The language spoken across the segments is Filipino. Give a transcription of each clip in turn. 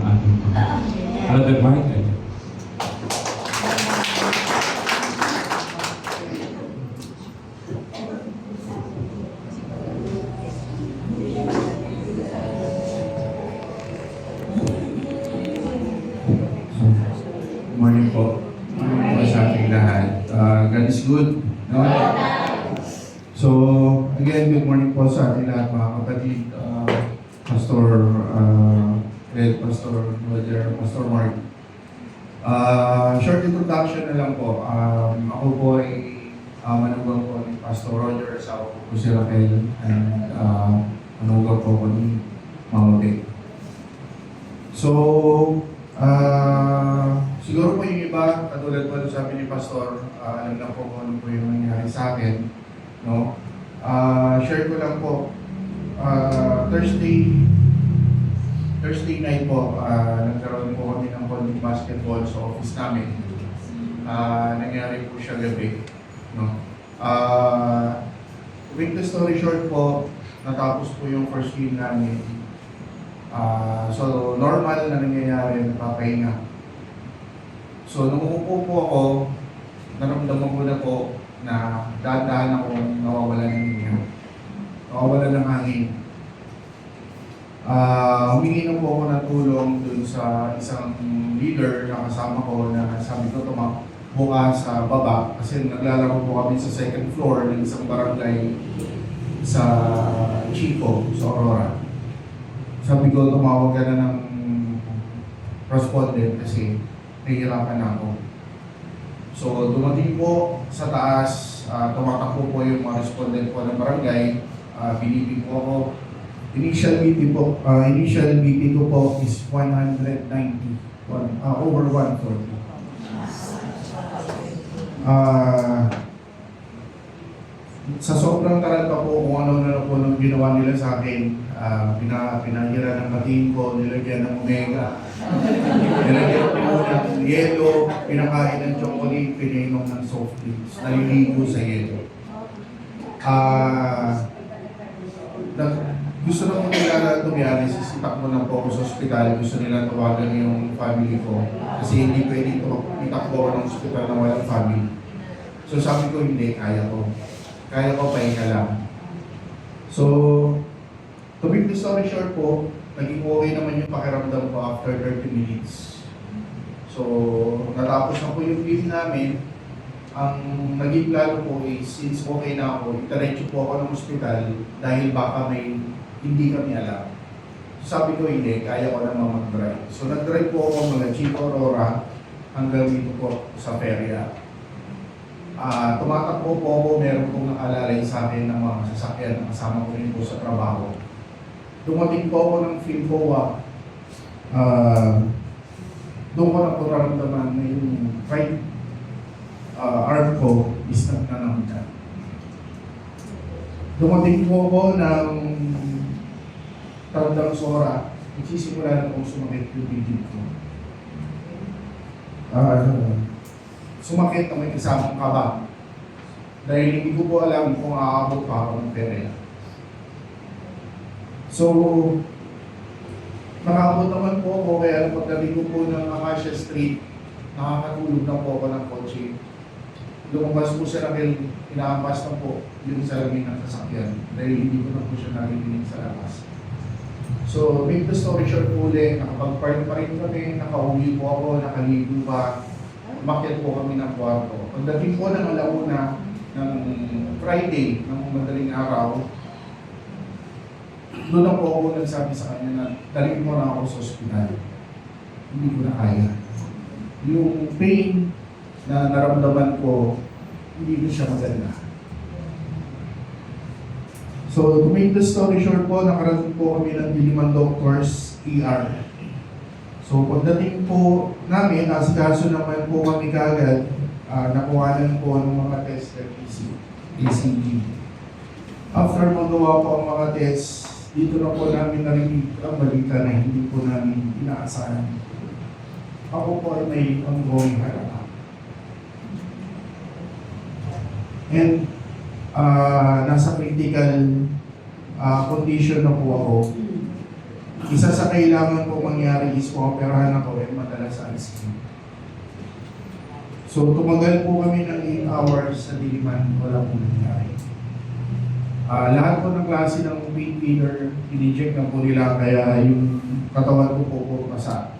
ating Brother Michael. Morning po. Morning po sa ating lahat. God is good. No? So, again, good morning po sa ating lahat mga kapatid. Pastor Ed, Pastor Roger, Pastor Mark. Short introduction na lang po. Ako po ay manugang po ni Pastor Roger, asawa ko po si Raquel, and manugang po ko ni Mama Beck. So, siguro po yung iba, katulad po sabi ni Pastor, alam na po kung ano po yung nangyari sa akin. No? Share ko lang po, Thursday night po, nagkaroon po kami ng bonding basketball sa office namin. Nangyari po siya gabi. No? With the story short po, natapos po yung first game namin. So, normal na nangyayari, napapahinga. So, nung umupo po ako, naramdaman ko na po na dahan-dahan ako nawawalan ng hinga. Nawawalan ng hangin. Humingi na po ako ng tulong dun sa isang leader na kasama ko na sabi ko tumakbo ka sa baba kasi naglalaro po kami sa second floor ng isang barangay sa Chico, sa Aurora. Sabi ko, tumawag ka na ng respondent kasi nahihirapan na ako. So, dumating po sa taas, tumatakbo po yung mga respondent po ng barangay. Binibig po ako. Initial BP ko po is 190, over 140. Sa sobrang taranta po kung ano na po nung ginawa nila sa akin, pinahira ng pating ko, nilagyan ng omega, nilagyan po ng yelo, pinakain ng chocolate, pinainom ng soft drinks, naliligo sa yelo. Gusto na po nila tumiyalis, itakbo na po ako sa ospital, gusto nila tawagan yung family ko kasi hindi pwede itakbo ako ng ospital na walang family. So sabi ko hindi, kaya ko pahinga lang. So, to make the story short po, naging okay naman yung pakiramdam ko after 30 minutes. So, natapos na po yung game namin. Ang naging plano po is, since okay na ako, itaretso po ako ng ospital dahil baka may hindi kami alam. So, sabi ko hindi, kaya ko naman mag-drive. So, nag-drive po ako mga Chico Aurora hanggang dito po sa Feria. Tumatakbo po ako, meron pong nakalalay sa akin ng mga sasakyan na kasama ko rin po sa trabaho. Dumating po ako ng Philcoa. Doon ko na po naramdaman na yung right arm ko is nagnanangka. Dumating po ako ng Tandang Sora, nagsisimula na pong sumakit yung bibig ko. Sumakit na may kasamang kaba. Dahil hindi ko po alam kung aabot pa ako ng pera. So, nakaabot naman po ako kaya pagdating ko po ng Acacia Street, nakakatulog na po ako ng kotse. Lumabas po sa Raquel, inaampas na po yung salamin ng sasakyan dahil hindi ko na po siya narinig sa labas. So, make the story short po ulit, nakapag-park pa rin kami, nakauwi po ako, nakaligo pa, umakyat po kami ng kwarto. Pagdating po ng alauna ng Friday, ng madaling araw, doon na po ako nagsabi sa kanya na dalhin mo na ako sa ospital. Hindi ko na kaya. Yung pain na naramdaman ko, hindi ko siya maganda. So, to make the story short po, nakarating po kami ng Diliman Doctors ER. So, pagdating po namin, asikaso naman po kami kagad, nakuhanan po ng mga test ng ECG. After magawa po ang mga test, dito na po namin narinig ang balita na hindi po namin inaasahan. Ako po ay may ongoing heart attack. And nasa critical condition na po ako. Isa sa kailangan ko mangyari is operahan ako at madala sa ICU. So tumagal po kami ng 8 hours sa Diliman, wala pong nangyari. Lahat po ng klase ng painkiller, in-inject na po nila, kaya yung katawan ko po pumasa.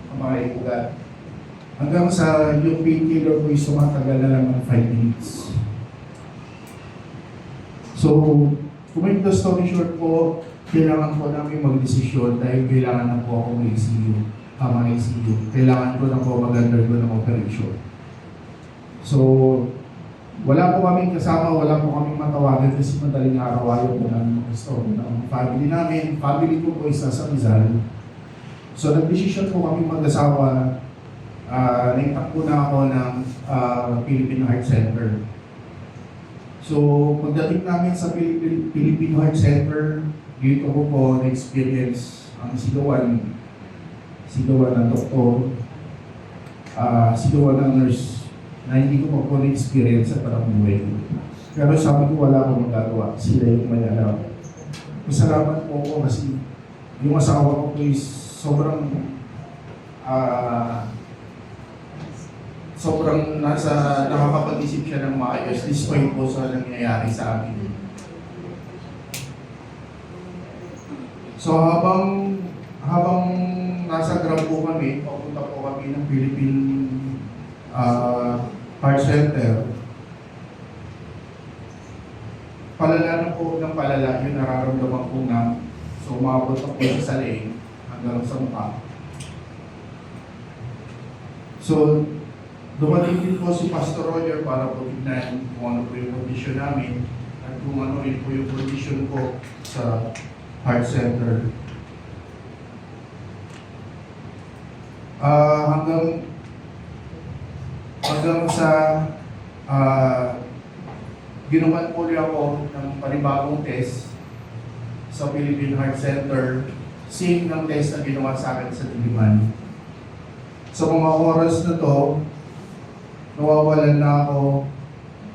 Kamay, ugat. Hanggang sa yung painkiller ko is tumatagal na lang ng 5 minutes. So, to make the story short po, kailangan po namin mag-desisyon dahil kailangan na po ako mag-ICU. ICU. Kailangan ko na po mag-undergo ng operation. So, wala po kaming kasama, wala po kaming matawagan kasi madaling araw ayaw po namin mag-story ng family namin. Family ko po isa sa Rizal. So, nag-decision po kami mag-asawa. Naitakbo na ako ng Philippine Heart Center. So, pagdating namin sa Philippine Heart Center, dito ko po na-experience ang sigawan ng doktor, sigawan ng nurse, na hindi ko pa po na-experience sa parang buhay ko. Pero sabi ko wala akong magagawa, sila yung may alam. Masalamat po ako kasi yung asawa ko po is sobrang nakakapag-isip siya ng maayos despite po sa nangyayari sa amin. So habang nasa Grab po kami, papunta po kami ng Philippine Heart Center. Palala na po ng palala yung nararamdaman ko na. So umabot na po sa leeg hanggang sa mukha. So dumating din po si Pastor Roger para po tignan kung ano po yung condition namin at kung ano rin po yung condition ko sa Heart Center. Hanggang sa ginawan po niya ako ng panibagong test sa Philippine Heart Center, same ng test na ginawa sa akin sa Diliman. Sa mga oras na to, nawawalan na ako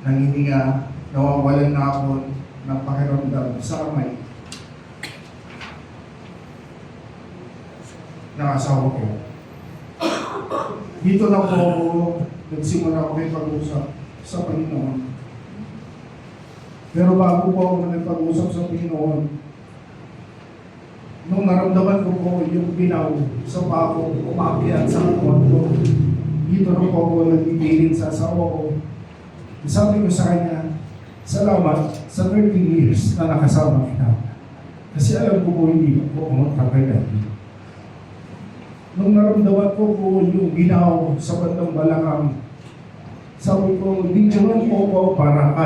ng hininga, nawawalan na ako ng pakiramdam sa kamay ng asawa ko. Dito na po nagsimula ako may pag-usap sa Panginoon. Pero bago po ako nagpag-usap sa Panginoon, nung naramdaman ko po yung binaw sa pako, umakyat sa katawan ko, dito na po ako nag-ibilin sa asawa ko. Sabi ko sa kanya, salamat sa 30 years na nakasama kita. Kasi alam ko po hindi po ako magkakailan. Nung naramdaman ko po yung binaw sa bandang balakang, sabi ko, di naman po ako para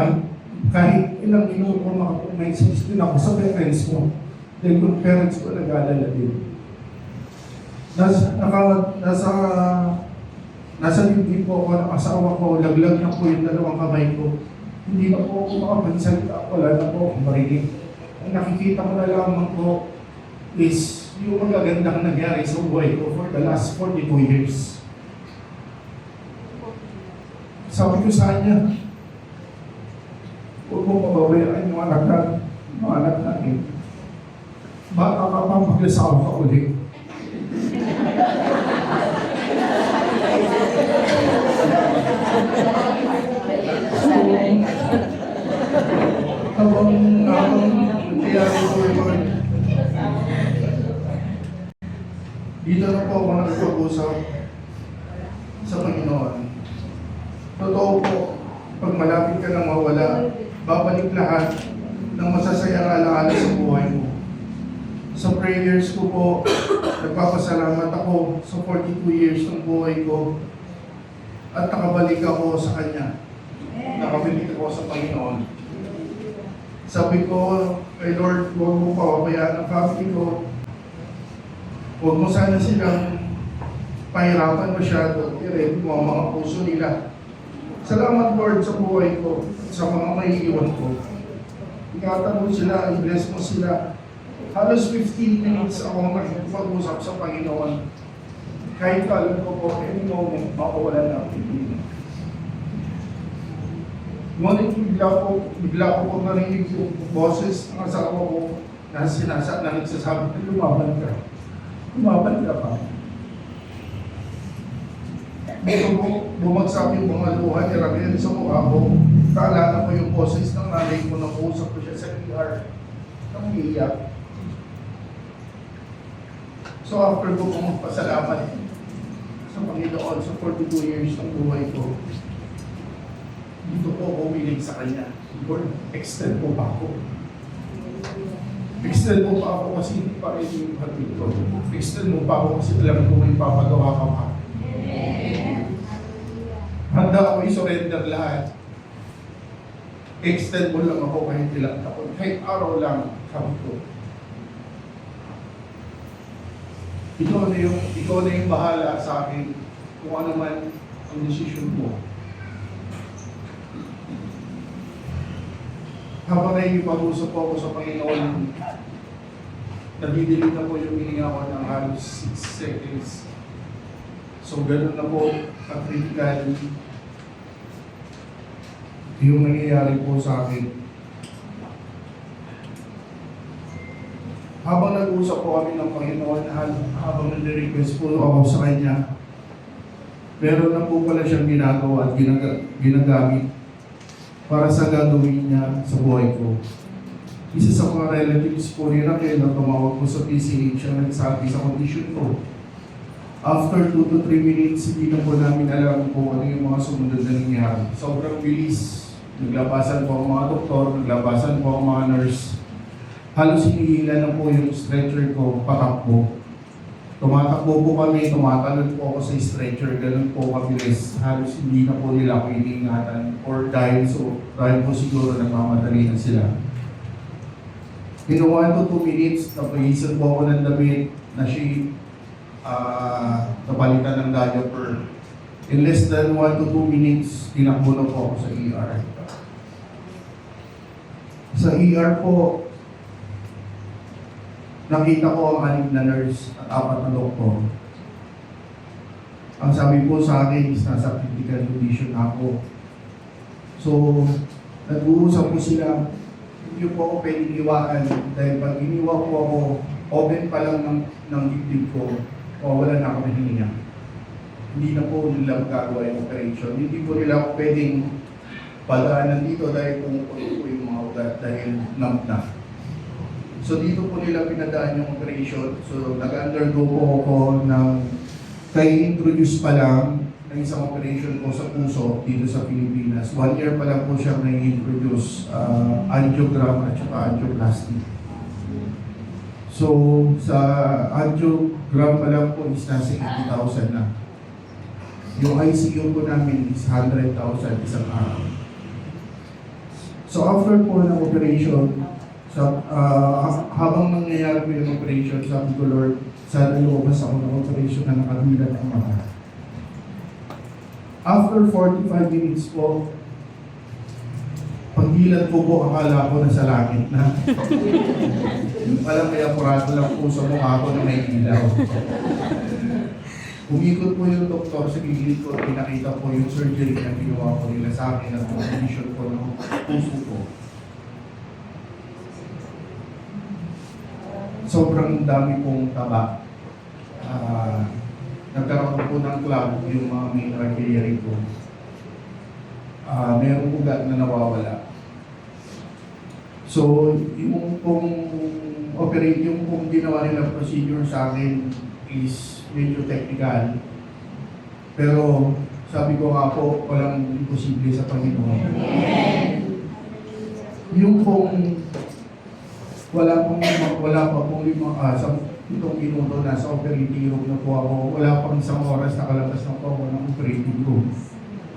kahit ilang minuto makapag-message din ako sa parents ko. Dahil yung parents ko nag-aalala din. Nasa dibdib po ako ng asawa ko, laglag na po yung dalawang kamay ko. Hindi na po ako makapagsalita, wala na po akong marinig. Ang nakikita ko na lamang po is yung magagandang nangyari sa buhay ko for the last 42 years. Sabi ko sa kanya, huwag mo pababayaan yung anak natin. Baka ka pa mag-asawa ka ulit. Habang nangyayari ko yun, dito na po ako nagpag-usap sa Panginoon. Totoo po, pag malapit ka nang mawala, babalik lahat ng masasayang alaala sa buhay mo. Sa prayers ko po, nagpapasalamat ako sa 42 years ng buhay ko at nakabalik ako sa Kanya. Nakabalik ako sa Panginoon. Sabi ko, kay Lord, huwag mo pawabayaan ang family ko. Huwag mo sana silang pahirapan masyado. I-ready mo ang mga puso nila. Salamat, Lord, sa buhay ko, sa mga maiiwan ko. Ingatan mo sila, i-bless mo sila. Halos 15 minutes ako mag-usap sa Panginoon. Kahit alam ko po, any moment, makawalan na ang pipili. Ngunit bigla ko po narinig yung boses ng asawa ko nagsasabi na lumaban ka. Lumaban ka pa. Bumagsak yung mga luha ni Raquel sa mukha ko. Kaalala ko yung boses ng nanay ko na kausap ko siya sa ER. Nang iiyak. So after ko magpasalamat sa Panginoon sa 42 years ng buhay ko, dito po ako umilig sa Kanya. Lord, extend mo pa ako. Extend mo pa ako kasi hindi pa rin yung hatid ko. Extend mo pa ako kasi alam ko may papagawa ka pa. Handa ako i-surrender lahat. Extend mo lang ako kahit ilang taon. Kahit araw lang, sabi ko. Ikaw na yung bahala sa akin kung ano man ang desisyon mo. Habang nakikipag-usap po ako sa Panginoon, nabidilig na po yung hininga ko ng halos 6 seconds. So, ganun na po ka-critical yung nangyayari po sa akin. Habang nag-usap po kami ng Panginoon, habang nag-request po ako sa Kanya, meron na po pala siyang ginagawa at ginagamit para sa gagawin niya sa buhay ko. Isa sa mga relatives po ni Raquel na tumawag po sa PCH ang nagsabi sa condition ko. After 2 to 3 minutes, hindi na po namin alam po ano yung mga sumunod na nangyari. Sobrang bilis. Naglabasan po ang mga doktor, naglabasan po ang mga nurse. Halos hinihila na po yung stretcher ko, patakbo. Tumatakbo po kami, tumatalon po ako sa stretcher, ganun po kabilis. Halos hindi na po nila ako iniingatan or dahil po siguro nagmamadali na sila. In 1 to 2 minutes, napahisan po ako ng damit na sheet, napalitan ng diaper. In less than 1 to 2 minutes, tinakbo na po ako sa ER. Sa ER po, nakita ko ang 6 na nurse at 4 na doktor. Ang sabi po sa akin is nasa critical condition ako. So, nag-uusap po sila, hindi po ako pwedeng iwaan dahil pag iniwa po ako, open pa lang ng dibdib ko, wala na ako nahihinga. Hindi na po nila magagawa yung operation. Hindi po nila ako pwedeng padaanan dito dahil pumupulo po yung mga ugat dahil numb na. So dito po nila pinadaan yung operation. So nag-undergo po ako ng kay introduce pa lang ng isang operation po sa puso dito sa Pilipinas. 1 year pa lang po siya na-introduce angiogram at saka angioplasty. So sa angiogram pa lang po is nasa 80,000 na. Yung ICU po namin is 100,000 isang araw. So after po ng operation, habang nangyayari po yung operation, sabi ko, Lord, sana lumabas ako ng operation na nakabilan ng mata. After 45 minutes po, pagdilat ko po, akala ko nasa langit na. Yung pala may aparato lang po sa mukha ko na may ilaw. Umikot po yung doktor sa gilid ko, pinakita po yung surgery na ginawa po nila sa akin at condition po ng puso ko. Sobrang dami pong taba. Nagkaroon po ng clog yung mga main artery ko. Merong ugat na nawawala. So, yung pong ginawa nila procedure sa akin is medyo technical. Pero sabi ko nga po, walang imposible sa Panginoon. Yung pong wala pa pong 7 minuto nasa operating room na po ako. Wala pang 1 oras nakalabas na po ako ng operating room.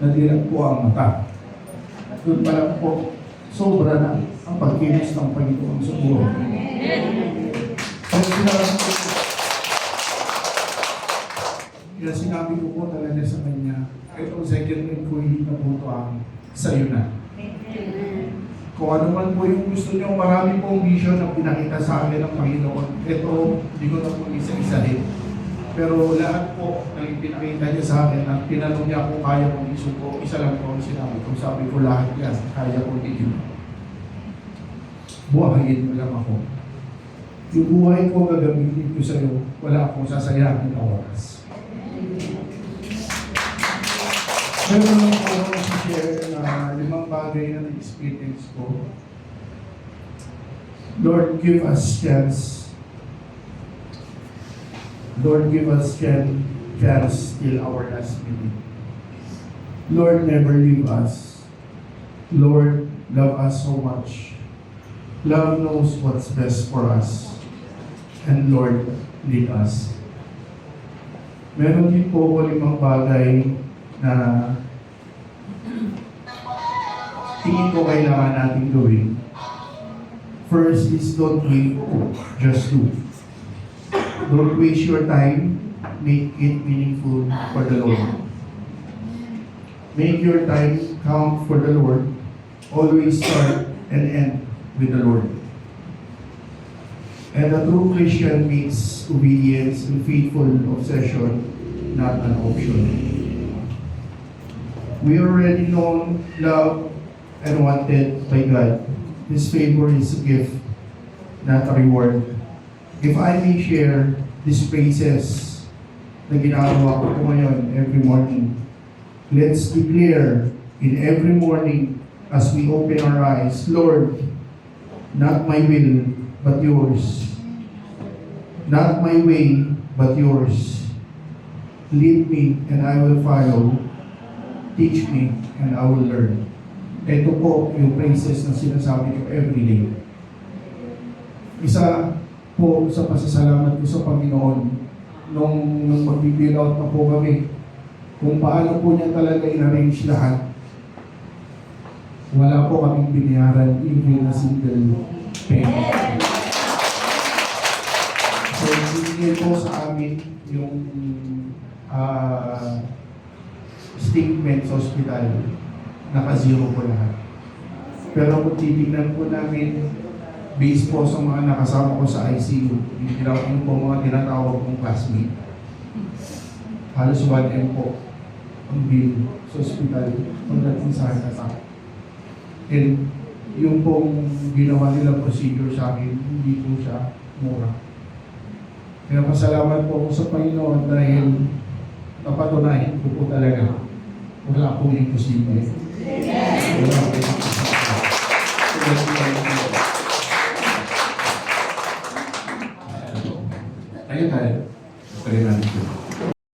Nadilag po ang mata. Doon pa lang po, sobra na ang pagkilos ng Panginoon sa buhay. Kaya sinabi ko po talaga sa kanya, itong second win ko, hindi na po ito ang sa'yo na. Kung ano man po yung gusto niyo, marami pong vision na pinakita sa akin ng Panginoon. Ito, hindi ko na po isa-isahin. Pero lahat po ng pinakita niya sa akin at tinanong niya kung kaya kong isuko, isa lang po ang sinabi ko. Sabi ko lahat yan, kaya kong tigil. Buhayin mo lang ako. Yung buhay ko gagamitin ko sa'yo, wala akong sasayangin na oras. Meron lang ako share na 5 bagay na na-experience ko. Lord, give us chance. Lord, give us chance till our last minute. Lord, never leave us. Lord, love us so much. Love knows what's best for us. And Lord, lead us. Meron din po ako 5 bagay na tingin ko kailangan natin gawin. First is don't wait, just do. Don't waste your time, make it meaningful for the Lord. Make your time count for the Lord. Always start and end with the Lord. And a true Christian makes obedience and faithful obsession not an option. We are already known, loved, and wanted by God. His favor is a gift, not a reward. If I may share these praises na ginagawa ko ngayon every morning, let's declare in every morning as we open our eyes, Lord, not my will, but yours. Not my way, but yours. Lead me, and I will follow. Teach me, and I will learn. Ito po yung praises na sinasabi ko every day. Isa po sa pasasalamat ko sa Panginoon nung mag-build out na po kami, kung paano po niya talaga in-arrange lahat. Wala po kaming binayaran even na single penny. So, binigay po sa amin yung statement sa ospital, naka-zero po lahat. Pero kung titignan po namin, based po sa mga nakasama ko sa ICU, yung po mga tinatawag kong classmate, halos 1M po ang bill sa ospital pagdating sa heart attack. And yung pong ginawa nilang procedure sa akin, hindi po siya mura. Kaya pasalamat po ako sa Panginoon dahil napatunayan ko po talaga wala pong imposible. Wala pong imposible.